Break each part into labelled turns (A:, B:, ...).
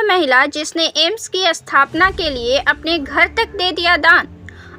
A: महिला जिसने एम्स की स्थापना के लिए अपने घर तक दे दिया दान।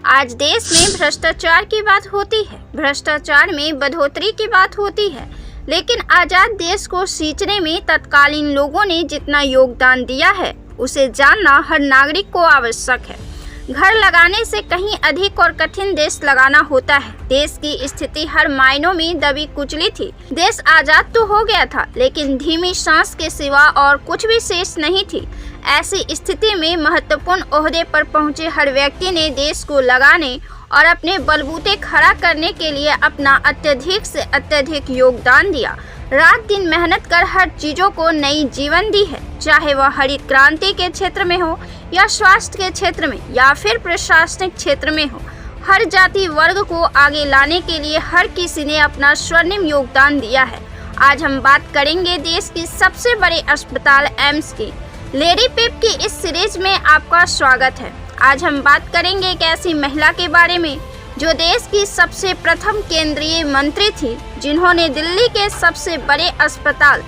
A: आज देश में भ्रष्टाचार की बात होती है, भ्रष्टाचार में बढ़ोतरी की बात होती है, लेकिन आजाद देश को सींचने में तत्कालीन लोगों ने जितना योगदान दिया है उसे जानना हर नागरिक को आवश्यक है। घर लगाने से कहीं अधिक और कठिन देश लगाना होता है। देश की स्थिति हर मायनों में दबी कुचली थी। देश आजाद तो हो गया था, लेकिन धीमी सांस के सिवा और कुछ भी शेष नहीं थी। ऐसी स्थिति में महत्वपूर्ण ओहदे पर पहुंचे हर व्यक्ति ने देश को लगाने और अपने बलबूते खड़ा करने के लिए अपना अत्यधिक से अत्यधिक योगदान दिया। रात दिन मेहनत कर हर चीजों को नई जीवन दी है, चाहे वह हरित क्रांति के क्षेत्र में हो या स्वास्थ्य के क्षेत्र में या फिर प्रशासनिक क्षेत्र में हो। हर जाति वर्ग को आगे लाने के लिए हर किसी ने अपना स्वर्णिम योगदान दिया है। आज हम बात करेंगे देश की सबसे बड़े अस्पताल एम्स की। लेडी पिप की इस सीरीज में आपका स्वागत है। आज हम बात करेंगे एक ऐसी महिला के बारे में जो देश की सबसे प्रथम केंद्रीय मंत्री थी, जिन्होंने दिल्ली के सबसे बड़े अस्पताल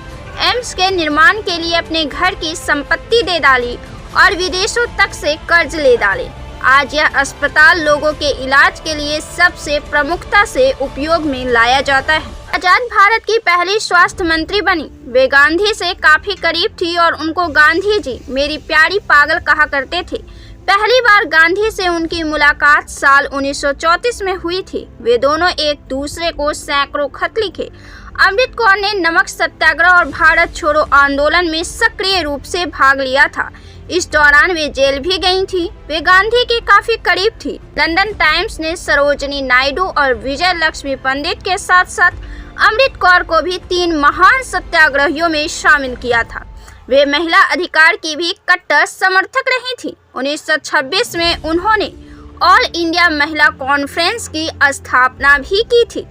A: एम्स के निर्माण के लिए अपने घर की संपत्ति दे डाली और विदेशों तक से कर्ज ले डाले। आज यह अस्पताल लोगों के इलाज के लिए सबसे प्रमुखता से उपयोग में लाया जाता है। आजाद भारत की पहली स्वास्थ्य मंत्री बनी। वे गांधी से काफी करीब थी और उनको गांधी जी मेरी प्यारी पागल कहा करते थे। पहली बार गांधी से उनकी मुलाकात साल 1934 में हुई थी। वे दोनों एक दूसरे को सैकड़ों खत लिखे। अमृत कौर ने नमक सत्याग्रह और भारत छोड़ो आंदोलन में सक्रिय रूप से भाग लिया था। इस दौरान वे जेल भी गई थी। वे गांधी के काफी करीब थी। लंदन टाइम्स ने सरोजिनी नायडू और विजय लक्ष्मी पंडित के साथ साथ अमृत कौर को भी 3 महान सत्याग्रहियों में शामिल किया था। वे महिला अधिकार की भी कट्टर समर्थक रही थी। 1926 में उन्होंने ऑल इंडिया महिला कॉन्फ्रेंस की स्थापना भी की थी।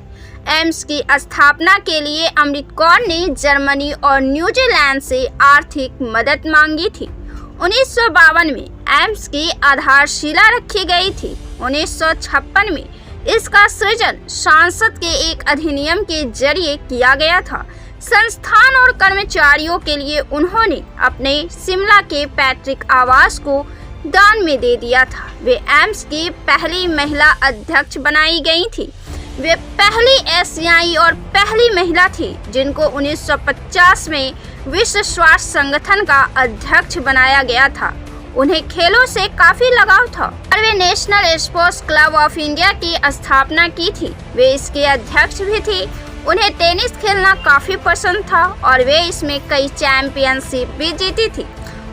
A: एम्स की स्थापना के लिए अमृत कौर ने जर्मनी और न्यूजीलैंड से आर्थिक मदद मांगी थी। 1952 में एम्स की आधारशिला रखी गई थी। 1956 में इसका सृजन सांसद के एक अधिनियम के जरिए किया गया था। संस्थान और कर्मचारियों के लिए उन्होंने अपने शिमला के पैतृक आवास को दान में दे दिया था। वे एम्स की पहली महिला अध्यक्ष बनाई गई थी। वे पहली एशियाई और पहली महिला थी जिनको 1950 में विश्व स्वास्थ्य संगठन का अध्यक्ष बनाया गया था। उन्हें खेलों से काफी लगाव था और वे national sports club of India की स्थापना की थी। वे इसके अध्यक्ष भी थी। उन्हें टेनिस खेलना काफी पसंद था और वे इसमें कई चैंपियनशिप भी जीती थी।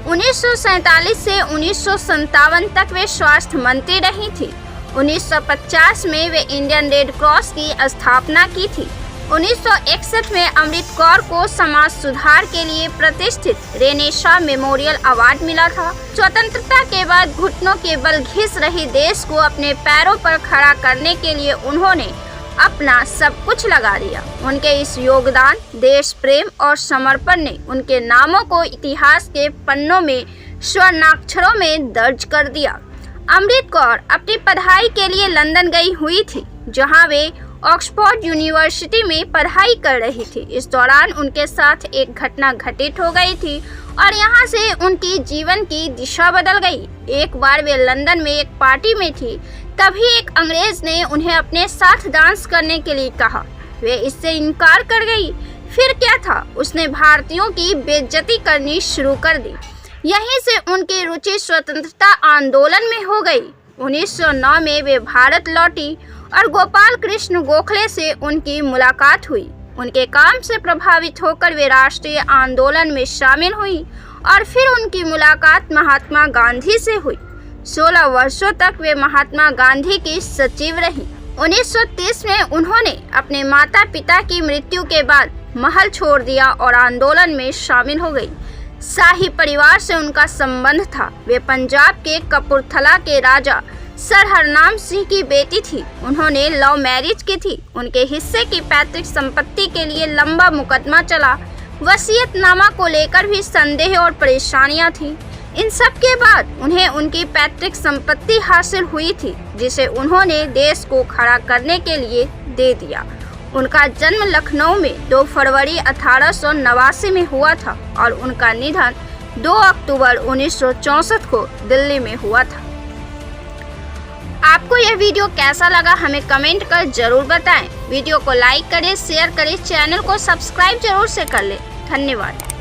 A: 1947 से 1957 तक वे स्वास्थ्य मंत्री रही थी। 1950 में वे इंडियन रेड क्रॉस की स्थापना की थी। 1961 में अमृत कौर को समाज सुधार के लिए प्रतिष्ठित रेनेशा मेमोरियल अवार्ड मिला था। स्वतंत्रता के बाद घुटनों के बल घिस रही देश को अपने पैरों पर खड़ा करने के लिए उन्होंने अपना सब कुछ लगा दिया। उनके इस योगदान, देश प्रेम और समर्पण ने उनके नामों को इतिहास के पन्नों में स्वर्णाक्षरों में दर्ज कर दिया। अमृत कौर अपनी पढ़ाई के लिए लंदन गई हुई थी, जहां वे ऑक्सफोर्ड यूनिवर्सिटी में पढ़ाई कर रही थी। इस दौरान उनके साथ एक घटना घटित हो गई थी और यहां से उनकी जीवन की दिशा बदल गई। एक बार वे लंदन में एक पार्टी में थी, तभी एक अंग्रेज ने उन्हें अपने साथ डांस करने के लिए कहा। वे इससे इनकार कर गई। फिर क्या था, उसने भारतीयों की बेइज्जती करनी शुरू कर दी। यहीं से उनकी रुचि स्वतंत्रता आंदोलन में हो गई। 1909 में वे भारत लौटी और गोपाल कृष्ण गोखले से उनकी मुलाकात हुई। उनके काम से प्रभावित होकर वे राष्ट्रीय आंदोलन में शामिल हुई और फिर उनकी मुलाकात महात्मा गांधी से हुई। 16 वर्षों तक वे महात्मा गांधी की सचिव रहीं। 1930 में उन्होंने अपने माता पिता की मृत्यु के बाद महल छोड़ दिया और आंदोलन में शामिल हो गई। शाही परिवार से उनका संबंध था। वे पंजाब के कपूरथला के राजा सर हरनाम सिंह की बेटी थी। उन्होंने लव मैरिज की थी। उनके हिस्से की पैतृक संपत्ति के लिए लंबा मुकदमा चला। वसीयतनामा को लेकर भी संदेह और परेशानियां थीं। इन सब के बाद उन्हें उनकी पैतृक संपत्ति हासिल हुई थी, जिसे उन्होंने देश को खड़ा करने के लिए दे दिया। उनका जन्म लखनऊ में 2 फरवरी 1889 में हुआ था और उनका निधन 2 अक्टूबर 1964 को दिल्ली में हुआ था। आपको यह वीडियो कैसा लगा हमें कमेंट कर जरूर बताएं। वीडियो को लाइक करें, शेयर करें, चैनल को सब्सक्राइब जरूर से कर लें। धन्यवाद।